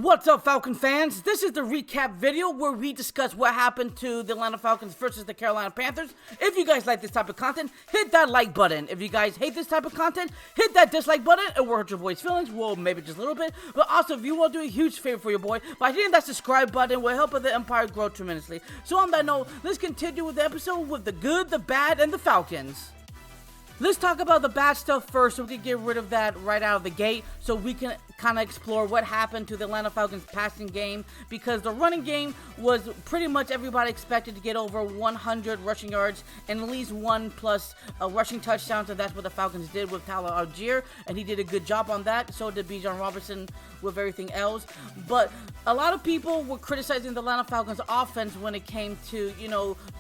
What's up, Falcon fans? This is the recap video where we discuss what happened to the Atlanta Falcons versus the Carolina Panthers. If you guys like this type of content, hit that like button. If you guys hate this type of content, hit that dislike button. It will hurt your boy's feelings, well, maybe just a little bit. But also, if you want to do a huge favor for your boy, by hitting that subscribe button will help the empire grow tremendously. So on that note, let's continue with the episode with the good, the bad, and the Falcons. Let's talk about the bad stuff first so we can get rid of that right out of the gate so we can kind of explore what happened to the Atlanta Falcons passing game, because the running game was pretty much everybody expected to get over 100 rushing yards and at least one plus rushing touchdowns, and that's what the Falcons did with Tyler Algier, and he did a good job on that. So did Bijan Robinson with everything else. But a lot of people were criticizing the Atlanta Falcons offense when it came to,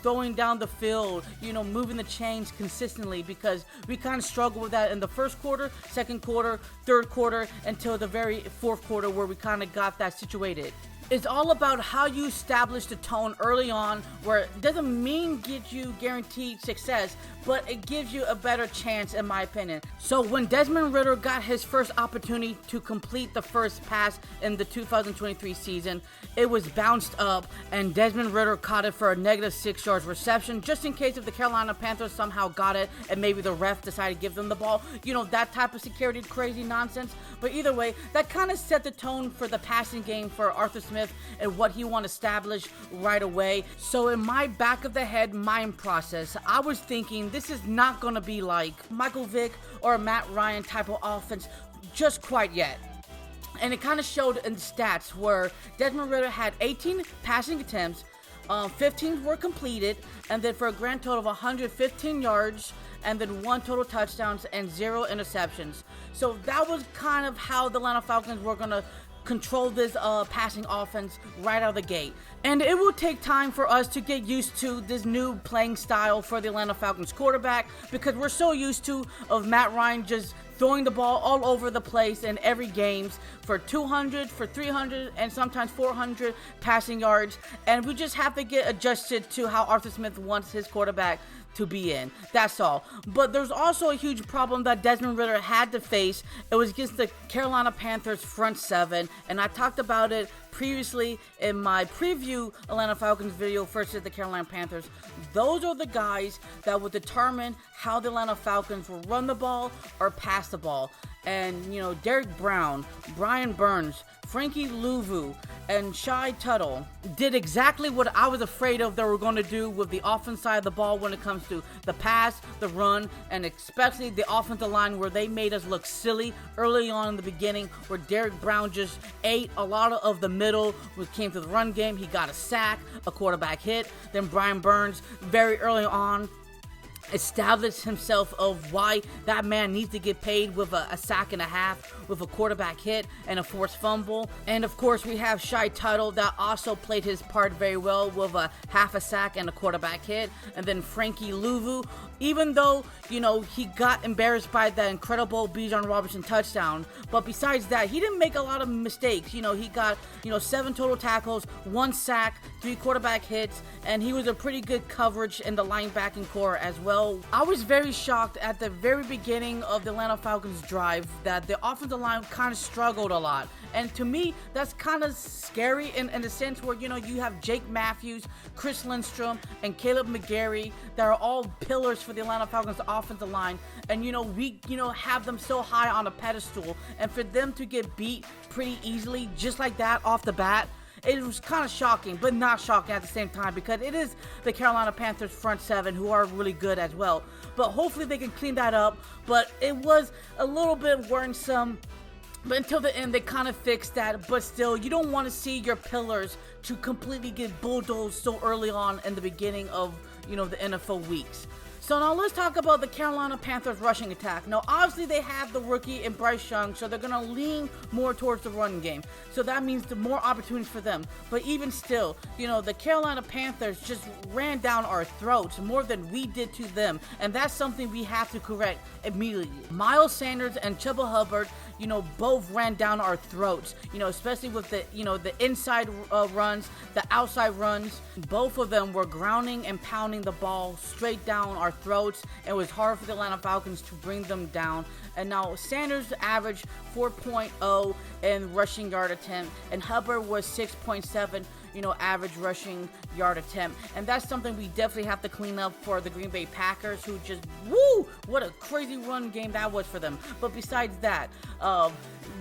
throwing down the field, moving the chains consistently, because we kind of struggled with that in the first quarter, second quarter, third quarter, until the very fourth quarter where we kind of got that situated. It's all about how you establish the tone early on, where it doesn't mean get you guaranteed success, but it gives you a better chance, in my opinion. So when Desmond Ridder got his first opportunity to complete the first pass in the 2023 season, it was bounced up, and Desmond Ridder caught it for a -6 yards reception, just in case if the Carolina Panthers somehow got it and maybe the ref decided to give them the ball. That type of security crazy nonsense. But either way, that kind of set the tone for the passing game for Arthur Smith and what he want to establish right away. So in my back of the head mind process, I was thinking this is not going to be like Michael Vick or Matt Ryan type of offense just quite yet. And it kind of showed in the stats where Desmond Ridder had 18 passing attempts, 15 were completed, and then for a grand total of 115 yards, and then 1 total touchdowns and 0 interceptions. So that was kind of how the Atlanta Falcons were going to control this passing offense right out of the gate. And it will take time for us to get used to this new playing style for the Atlanta Falcons quarterback, because we're so used to of Matt Ryan just throwing the ball all over the place in every games for 200, for 300, and sometimes 400 passing yards. And we just have to get adjusted to how Arthur Smith wants his quarterback to be in. That's all. But there's also a huge problem that Desmond Ridder had to face. It was against the Carolina Panthers front seven, and I talked about it previously in my preview Atlanta Falcons video versus the Carolina Panthers. Those are the guys that will determine how the Atlanta Falcons will run the ball or pass the ball. And, Derek Brown, Brian Burns, Frankie Louvu, and Shai Tuttle did exactly what I was afraid of they were going to do with the offense side of the ball when it comes to the pass, the run, and especially the offensive line, where they made us look silly early on in the beginning, where Derek Brown just ate a lot of the middle when it came to the run game. He got a sack, a quarterback hit. Then Brian Burns, very early on, established himself of why that man needs to get paid with a sack and a half, with a quarterback hit and a forced fumble. And of course we have Shai Tuttle that also played his part very well with a half a sack and a quarterback hit. And then Frankie Louvu, even though he got embarrassed by that incredible Bijan Robinson touchdown, but besides that he didn't make a lot of mistakes. He got 7 total tackles, 1 sack, 3 quarterback hits, and he was a pretty good coverage in the linebacking core as well. I was very shocked at the very beginning of the Atlanta Falcons drive that the offensive line kind of struggled a lot. And to me, that's kind of scary in the sense where, you have Jake Matthews, Chris Lindstrom, and Caleb McGarry that are all pillars for the Atlanta Falcons offensive line. And, we, have them so high on a pedestal. And for them to get beat pretty easily, just like that off the bat, it was kind of shocking, but not shocking at the same time, because it is the Carolina Panthers front seven who are really good as well. But hopefully they can clean that up. But it was a little bit worrisome. But until the end, they kind of fixed that. But still, you don't want to see your pillars to completely get bulldozed so early on in the beginning of, the NFL weeks. So now let's talk about the Carolina Panthers rushing attack. Now, obviously they have the rookie in Bryce Young, so they're going to lean more towards the run game. So that means the more opportunities for them. But even still, the Carolina Panthers just ran down our throats more than we did to them. And that's something we have to correct immediately. Miles Sanders and Chuba Hubbard, both ran down our throats, especially with the inside runs, the outside runs. Both of them were grounding and pounding the ball straight down our throats. It was hard for the Atlanta Falcons to bring them down. And now Sanders averaged 4.0 in rushing yard attempt, and Hubbard was 6.7, average rushing yard attempt. And that's something we definitely have to clean up for the Green Bay Packers, who just, what a crazy run game that was for them. But besides that,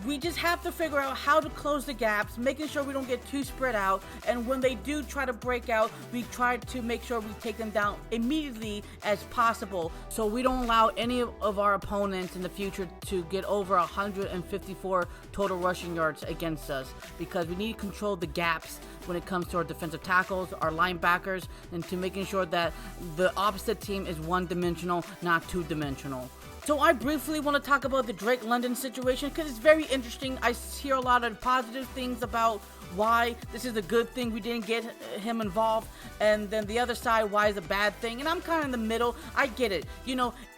we just have to figure out how to close the gaps, making sure we don't get too spread out. And when they do try to break out, we try to make sure we take them down immediately as possible, so we don't allow any of our opponents in the future to get over 154 total rushing yards against us, because we need to control the gaps when it comes to our defensive tackles, our linebackers, and to making sure that the opposite team is one-dimensional, not two-dimensional. So I briefly want to talk about the Drake London situation, because it's very interesting. I hear a lot of positive things about why this is a good thing we didn't get him involved, and then the other side, why is a bad thing. And I'm kind of in the middle. I get it.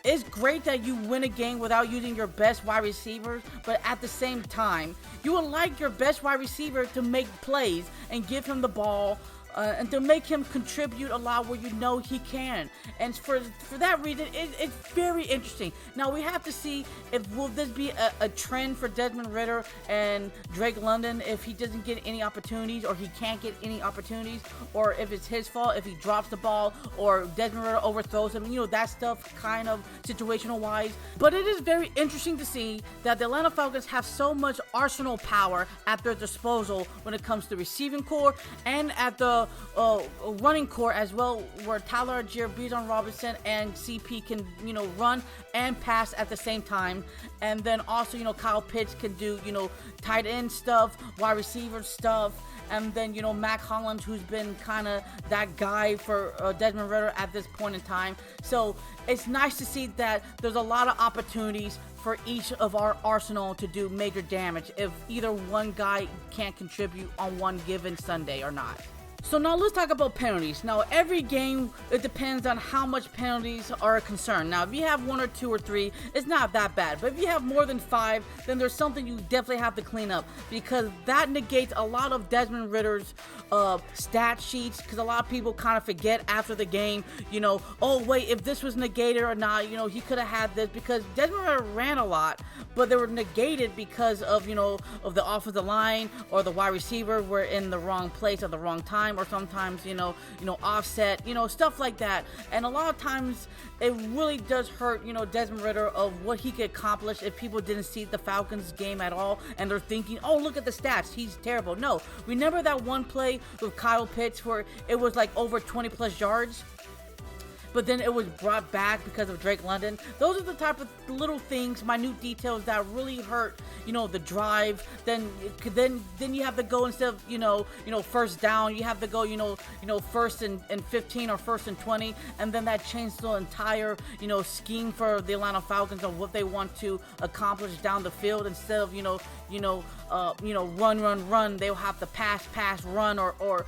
It's great that you win a game without using your best wide receivers, but at the same time, you would like your best wide receiver to make plays and give him the ball, and to make him contribute a lot where he can. And for that reason, it's very interesting. Now we have to see will this be a trend for Desmond Ridder and Drake London if he doesn't get any opportunities, or he can't get any opportunities, or if it's his fault if he drops the ball or Desmond Ridder overthrows him. That stuff kind of situational wise. But it is very interesting to see that the Atlanta Falcons have so much arsenal power at their disposal when it comes to receiving core and at the running core as well, where Tyler Algier, Bijan Robinson, and CP can run and pass at the same time. And then also Kyle Pitts can do tight end stuff, wide receiver stuff. And then Mac Hollins, who's been kind of that guy for Desmond Ridder at this point in time. So it's nice to see that there's a lot of opportunities for each of our arsenal to do major damage if either one guy can't contribute on one given Sunday or not. So now let's talk about penalties. Now every game, it depends on how much penalties are a concern. Now if you have 1 or 2 or 3, it's not that bad. But if you have more than 5, then there's something you definitely have to clean up, because that negates a lot of Desmond Ridder's stat sheets, because a lot of people kind of forget after the game, oh wait, if this was negated or not, he could have had this, because Desmond Ridder ran a lot, but they were negated because of, of the offensive line or the wide receiver were in the wrong place at the wrong time, or sometimes, offset, stuff like that. And a lot of times it really does hurt, Desmond Ridder of what he could accomplish if people didn't see the Falcons game at all and they're thinking, oh, look at the stats, he's terrible. No, remember that one play with Kyle Pitts where it was like over 20 plus yards? But then it was brought back because of Drake London. Those are the type of little things, minute details that really hurt, the drive. Then you have to go, instead of, first down, you have to go, first and 15 or first and 20. And then that changed the entire, scheme for the Atlanta Falcons of what they want to accomplish down the field. Instead of, run, they'll have to pass, run, or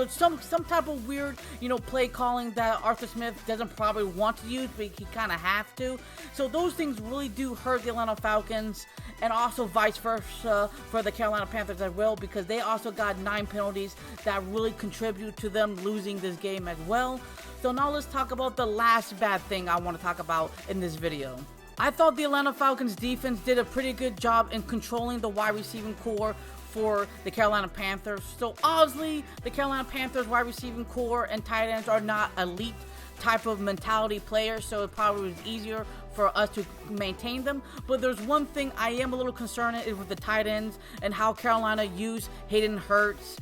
some type of weird, play calling that Arthur Smith doesn't probably want to use, but he kind of have to. So those things really do hurt the Atlanta Falcons, and also vice versa for the Carolina Panthers as well, because they also got 9 penalties that really contribute to them losing this game as well. So now let's talk about the last bad thing I want to talk about in this video. I thought the Atlanta Falcons defense did a pretty good job in controlling the wide receiving core for the Carolina Panthers. So obviously the Carolina Panthers wide receiving core and tight ends are not elite type of mentality players, so it probably was easier for us to maintain them. But there's one thing I am a little concerned is with the tight ends and how Carolina used Hayden Hurts,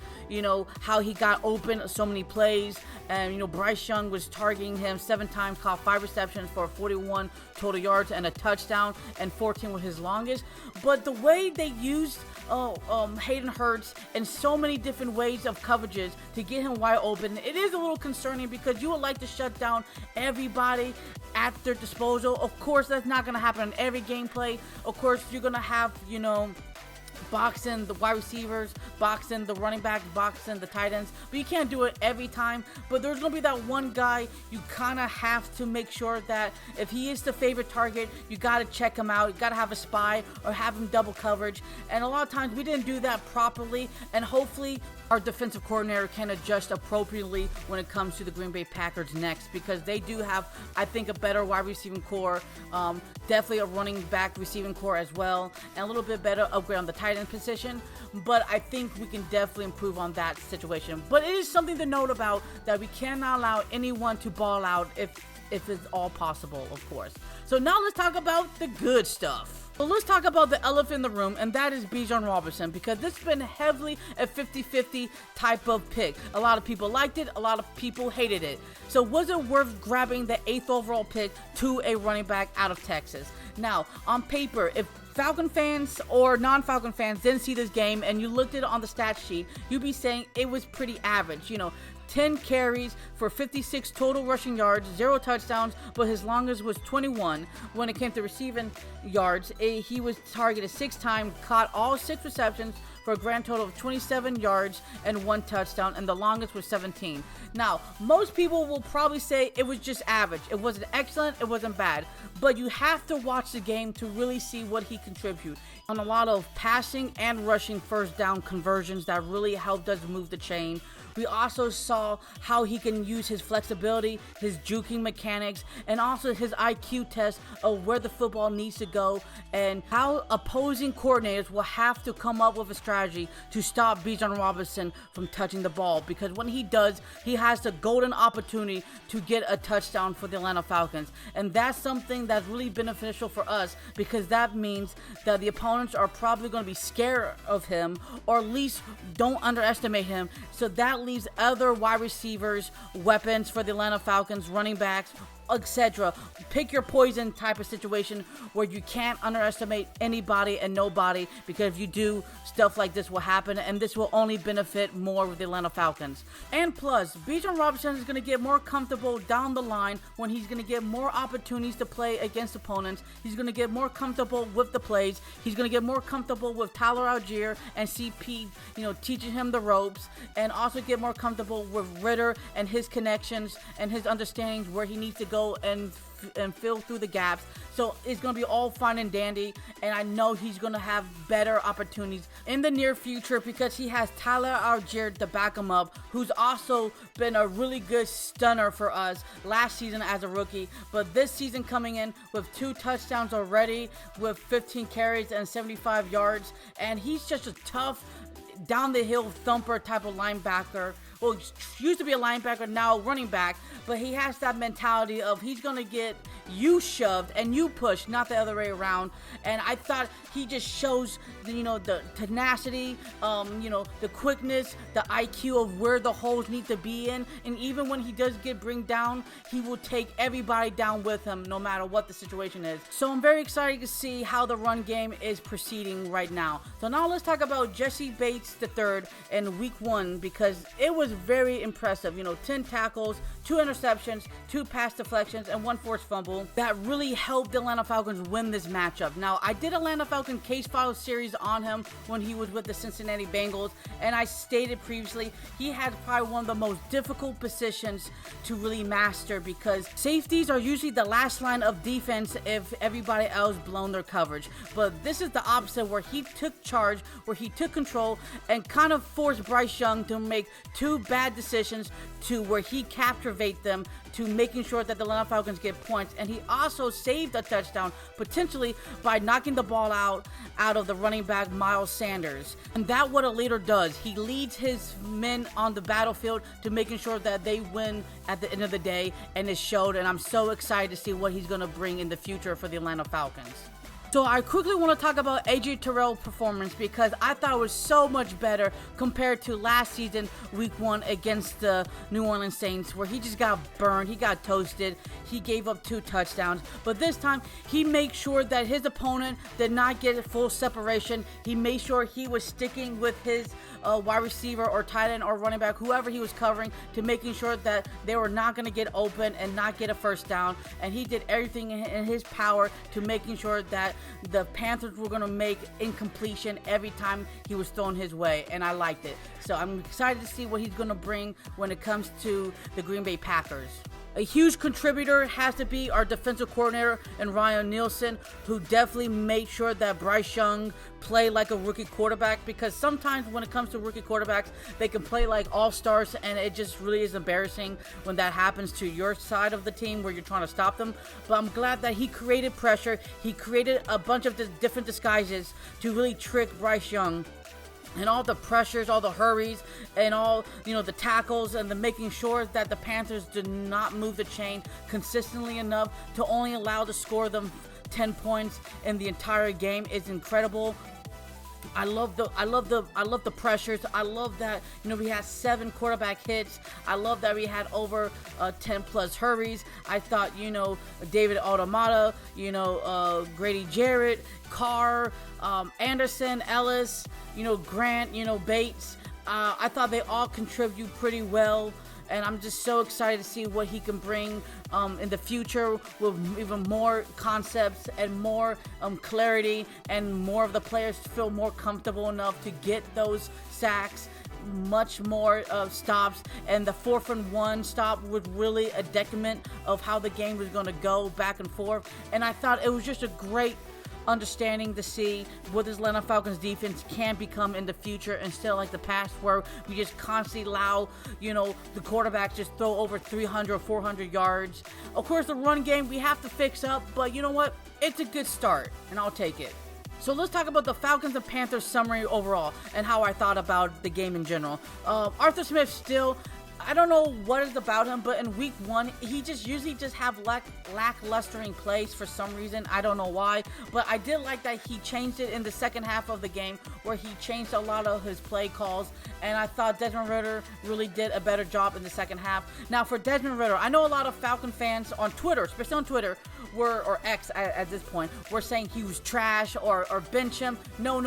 how he got open so many plays. And, Bryce Young was targeting him 7 times, caught 5 receptions for 41 total yards and a touchdown, and 14 was his longest. But the way they used Hayden Hurts in so many different ways of coverages to get him wide open, it is a little concerning, because you would like to shut down everybody at their disposal. Of course, that's not going to happen in every gameplay. Of course, you're going to have, box in the wide receivers, box in the running back, box in the tight ends, but you can't do it every time. But there's going to be that one guy you kind of have to make sure that if he is the favorite target, you got to check him out. You got to have a spy or have him double coverage. And a lot of times we didn't do that properly, and hopefully our defensive coordinator can adjust appropriately when it comes to the Green Bay Packers next, because they do have, I think, a better wide receiving core, definitely a running back receiving core as well, and a little bit better upgrade on the tight end position. But I think we can definitely improve on that situation. But it is something to note about, that we cannot allow anyone to ball out if it's all possible, of course. So now let's talk about the good stuff. So let's talk about the elephant in the room, and that is Bijan Robinson, because this has been heavily a 50-50 type of pick. A lot of people liked it, a lot of people hated it. So was it worth grabbing the 8th overall pick to a running back out of Texas? Now, on paper, if Falcon fans or non-Falcon fans didn't see this game and you looked at it on the stat sheet, you'd be saying it was pretty average. 10 carries for 56 total rushing yards, 0 touchdowns, but his longest was 21. When it came to receiving yards, he was targeted 6 times, caught all 6 receptions for a grand total of 27 yards and 1 touchdown, and the longest was 17. Now, most people will probably say it was just average. It wasn't excellent, it wasn't bad, but you have to watch the game to really see what he contributed on a lot of passing and rushing first down conversions that really helped us move the chain. We also saw how he can use his flexibility, his juking mechanics, and also his IQ test of where the football needs to go, and how opposing coordinators will have to come up with a strategy to stop Bijan Robinson from touching the ball, because when he does, he has the golden opportunity to get a touchdown for the Atlanta Falcons. And that's something that's really beneficial for us, because that means that the opponents are probably going to be scared of him, or at least don't underestimate him. So that leaves other wide receivers, weapons for the Atlanta Falcons, running backs, etc. Pick your poison type of situation where you can't underestimate anybody and nobody, because if you do, stuff like this will happen, and this will only benefit more with the Atlanta Falcons. And plus, Bijan Robinson is going to get more comfortable down the line when he's going to get more opportunities to play against opponents. He's going to get more comfortable with the plays. He's going to get more comfortable with Tyler Algier and CP, teaching him the ropes, and also get more comfortable with Ritter and his connections and his understandings where he needs to go and fill through the gaps. So it's going to be all fine and dandy, and I know he's going to have better opportunities in the near future, because he has Tyler Algier to back him up, who's also been a really good stunner for us last season as a rookie, but this season coming in with 2 touchdowns already, with 15 carries and 75 yards, and he's just a tough down the hill thumper type of linebacker. Well, used to be a linebacker, now running back, but he has that mentality of he's going to get you shoved and you pushed, not the other way around. And I thought he just shows, the tenacity, the quickness, the IQ of where the holes need to be in. And even when he does get bring down, he will take everybody down with him, no matter what the situation is. So I'm very excited to see how the run game is proceeding right now. So now let's talk about Jesse Bates III in week 1, because it was very impressive. 10 tackles, 2 interceptions, 2 pass deflections, and 1 forced fumble that really helped the Atlanta Falcons win this matchup. Now, I did Atlanta Falcon case file series on him when he was with the Cincinnati Bengals, and I stated previously he had probably one of the most difficult positions to really master, because safeties are usually the last line of defense if everybody else blown their coverage. But this is the opposite, where he took charge, where he took control and kind of forced Bryce Young to make 2 bad decisions, to where he captivate them, to making sure that the Atlanta Falcons get points. And he also saved a touchdown, potentially by knocking the ball out of the running back Miles Sanders. And that's what a leader does. He leads his men on the battlefield to making sure that they win at the end of the day, and it showed. And I'm so excited to see what he's going to bring in the future for the Atlanta Falcons. So I quickly want to talk about AJ Terrell's performance, because I thought it was so much better compared to last season, week 1 against the New Orleans Saints, where he just got burned, he got toasted, he gave up 2 touchdowns. But this time, he made sure that his opponent did not get full separation. He made sure he was sticking with his wide receiver or tight end or running back, whoever he was covering, to making sure that they were not going to get open and not get a first down. And he did everything in his power to making sure that the Panthers were going to make incompletion every time he was thrown his way, and I liked it. So I'm excited to see what he's going to bring when it comes to the Green Bay Packers. A huge contributor has to be our defensive coordinator and Ryan Nielsen, who definitely made sure that Bryce Young play like a rookie quarterback, because sometimes when it comes to rookie quarterbacks, they can play like all-stars, and it just really is embarrassing when that happens to your side of the team where you're trying to stop them. But I'm glad that he created pressure. He created a bunch of different disguises to really trick Bryce Young. And all the pressures, all the hurries, and all, the tackles, and the making sure that the Panthers did not move the chain consistently enough to only allow to score them 10 points in the entire game is incredible. I love the pressures. I love that, we had 7 quarterback hits. I love that we had over 10 plus hurries. I thought, David Automata, Grady Jarrett, Carr, Anderson, Ellis, Grant, Bates. I thought they all contribute pretty well. And I'm just so excited to see what he can bring in the future with even more concepts and more clarity, and more of the players feel more comfortable enough to get those sacks, much more stops. And the 4th and 1 stop was really a decrement of how the game was going to go back and forth. And I thought it was just a great understanding to see what this Atlanta Falcons defense can become in the future, instead of like the past where we just constantly allow, the quarterbacks just throw over 300 or 400 yards. Of course, the run game we have to fix up, but you know what? It's a good start, and I'll take it. So let's talk about the Falcons and Panthers summary overall and how I thought about the game in general. Arthur Smith still, I don't know what is about him, but in week 1, he just usually have lacklustering plays for some reason. I don't know why, but I did like that he changed it in the second half of the game, where he changed a lot of his play calls, and I thought Desmond Ridder really did a better job in the second half. Now for Desmond Ridder, I know a lot of Falcon fans on Twitter, especially on Twitter, or X at this point, were saying he was trash or bench him. No.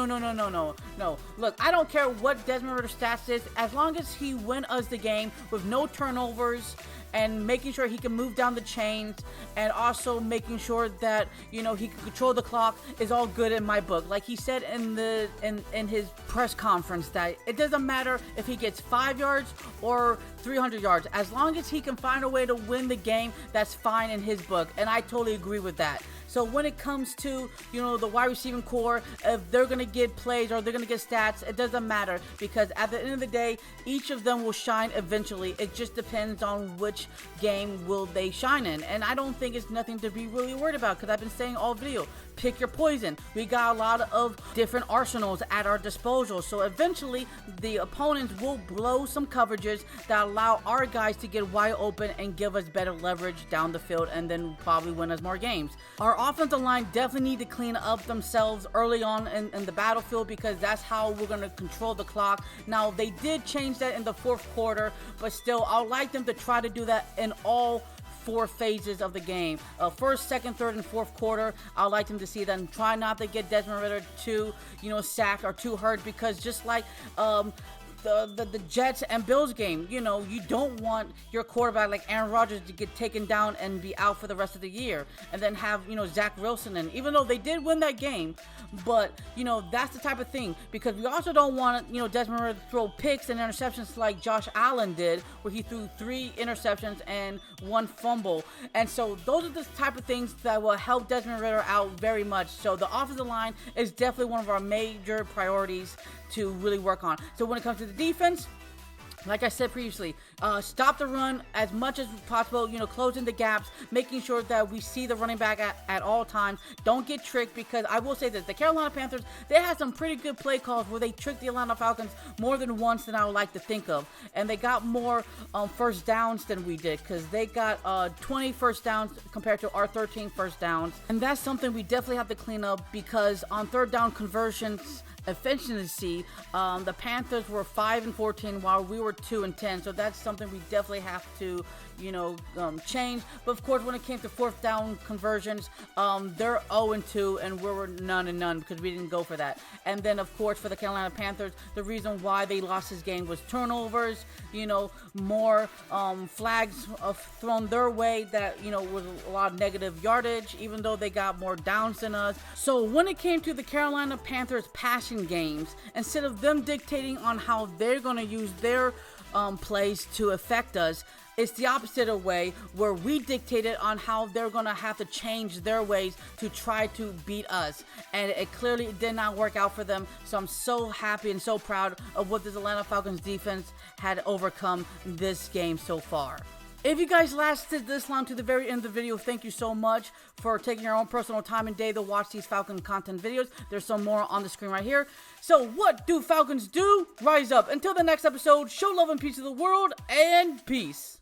Look, I don't care what Desmond Ridder's stats is, as long as he win us the game with no turnovers and making sure he can move down the chains, and also making sure that he can control the clock, is all good in my book. Like he said in his press conference, that it doesn't matter if he gets 5 yards or 300 yards, as long as he can find a way to win the game, that's fine in his book, and I totally agree with that. So when it comes to, the wide receiving core, if they're going to get plays or they're going to get stats, it doesn't matter, because at the end of the day, each of them will shine eventually. It just depends on which game will they shine in. And I don't think it's nothing to be really worried about, because I've been saying all video, pick your poison. We got a lot of different arsenals at our disposal. So eventually, the opponents will blow some coverages that allow our guys to get wide open and give us better leverage down the field, and then probably win us more games. Our offensive line definitely need to clean up themselves early on in the battlefield, because that's how we're going to control the clock. Now, they did change that in the 4th quarter, but still, I'd like them to try to do that in all 4 phases of the game. First, second, third, and 4th quarter, I'd like them to see that, and try not to get Desmond Ridder too, sacked or too hurt, because just like the Jets and Bills game, you don't want your quarterback like Aaron Rodgers to get taken down and be out for the rest of the year, and then have Zach Wilson in, even though they did win that game. But that's the type of thing, because we also don't want Desmond Ridder to throw picks and interceptions like Josh Allen did, where he threw 3 interceptions and 1 fumble. And so those are the type of things that will help Desmond Ridder out very much. So the offensive line is definitely one of our major priorities to really work on. So when it comes to the defense, like I said previously, stop the run as much as possible, closing the gaps, making sure that we see the running back at all times. Don't get tricked, because I will say this, the Carolina Panthers, they had some pretty good play calls where they tricked the Atlanta Falcons more than once than I would like to think of. And they got more first downs than we did, because they got 20 first downs compared to our 13 first downs. And that's something we definitely have to clean up, because on 3rd down conversions, efficiency, the Panthers were 5-14 while we were 2-10. So that's something we definitely have to, change. But of course, when it came to fourth down conversions, they're 0-2 and we were none and none because we didn't go for that. And then of course for the Carolina Panthers, the reason why they lost this game was turnovers. More flags thrown their way that was a lot of negative yardage, even though they got more downs than us. So when it came to the Carolina Panthers passing games, instead of them dictating on how they're going to use their plays to affect us, it's the opposite of way, where we dictated on how they're going to have to change their ways to try to beat us. And it clearly did not work out for them. So I'm so happy and so proud of what this Atlanta Falcons defense had overcome this game so far. If you guys lasted this long to the very end of the video, thank you so much for taking your own personal time and day to watch these Falcon content videos. There's some more on the screen right here. So what do Falcons do? Rise up. Until the next episode, show love and peace to the world, and peace.